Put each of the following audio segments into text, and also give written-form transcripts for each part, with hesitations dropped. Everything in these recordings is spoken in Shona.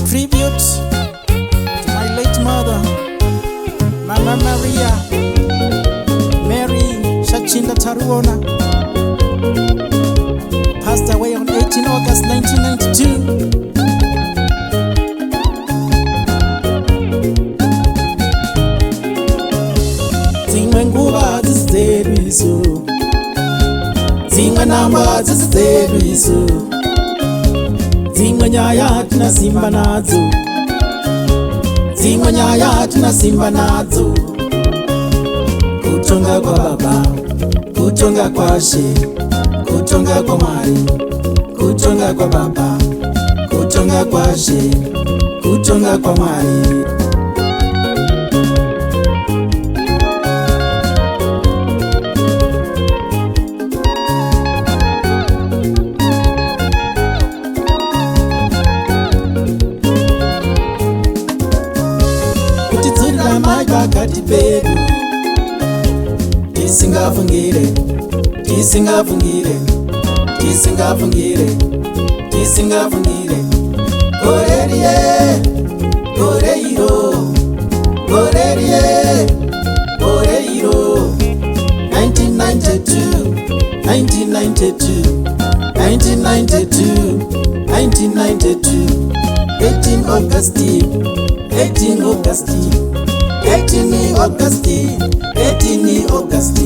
tribute to my late mother, Mama Maria, Mary Shachinda-Tarubona, passed away on 18 August 1992. Dzimwe nguva dzisi dzedu isu, dzimwe namba dzisi dzedu isu, dzimwe nyaya tina simba nadzo, dzimwe nyaya tina simba nadzo. Kutonga kwa baba, kutonga kwa she, kutonga kwa Mwari, kutonga kwa baba, kutonga kwa she, kutonga kwa Mwari. Kutidzurira mai pakati pedu, tisingafungire, tisingafungire, tisingafungire, tisingafungire. Gore riye, gore iro, gore riye, gore iro. 1992, 1992, 1992, 1992. 18 August, 18 August, 18 August, 18 August.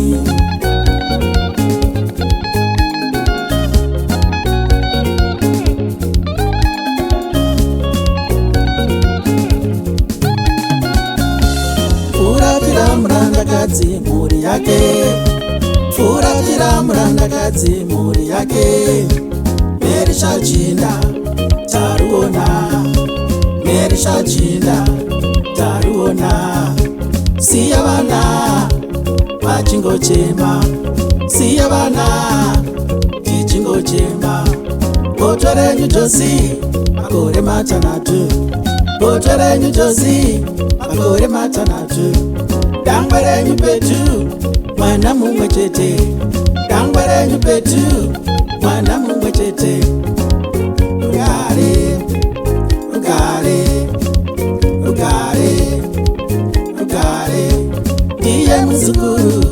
Furatira murandakadzi mhuri yake, furatira murandakadzi mhuri yake. Mary Shachinda-Tarubona, Mary Shachinda-Tarubona. Siya vana vachingochema, siya vana tichingochema. Botwa renyu Josi makore matanhatu, botwa renyu Josi makore matanhatu. Dangwe renyu petu mwana mumwe chete, dangwe renyu petu mwana mumwe chete. Rugare, rugare, rugare, rugare. Ndiye muzukuru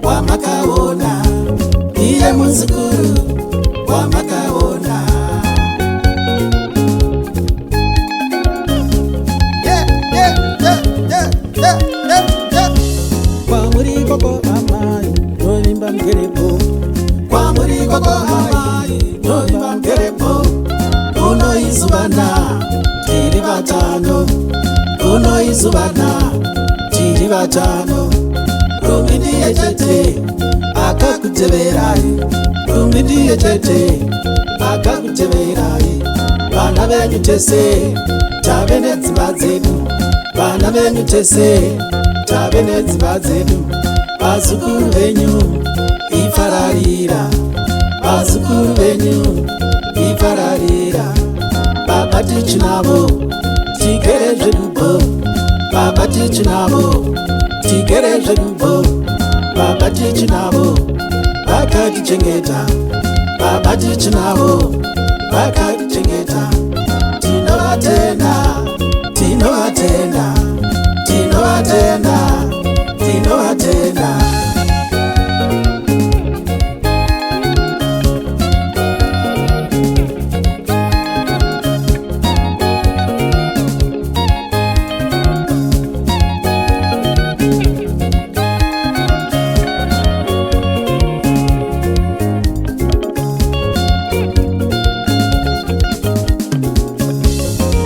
wamakaona, ndiye muzukuru wamakaona. Kwamuri koko amai novimba mgerepo, kwamuri koko amai novimba mgerepo. Kuno izuvana tiri vatano, kuno izuvana tiri vatano. Rumi ndiye chete akakuteverai, rumi ndiye chete akakuteverai. Vana venyu tese tave nedzimba dzedu, vana venyu tese tave nedzimba dzedu. Vazukuru venyu ifararira, vazukuru venyu ifararira. Baba tichinavo tigere zvedupo, baba tichinavo tigere zvedupo. Baba tichinavo vakatichengeta, baba tichinavo vakatichengeta. Tinovatenda, tinovatenda, tinovatenda, tinovatenda.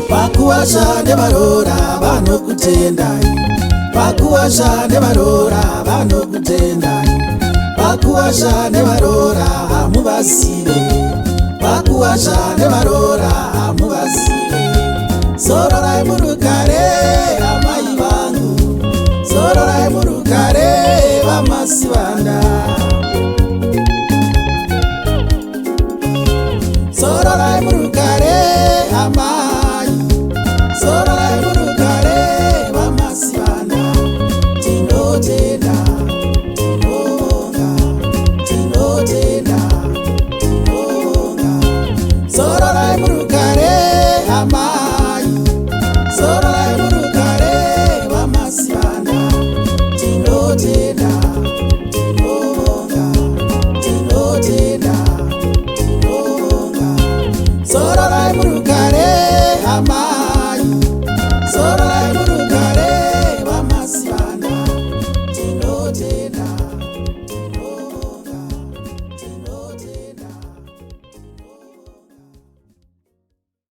Vakuwasha nevarora vanokutendai, vakuwasha nevarora vanokutendai, vakuwasha nevarora hamuvazive, vakuwasha nevarora hamuvazive. Zororai murugare amai vangu, zororai murugare vamasivanda, zororai murugare amai, zororai murugare vamasivanda. Tinotenda, tinobonga, tinotenda, tinobonga. Zororai murugare amai, tena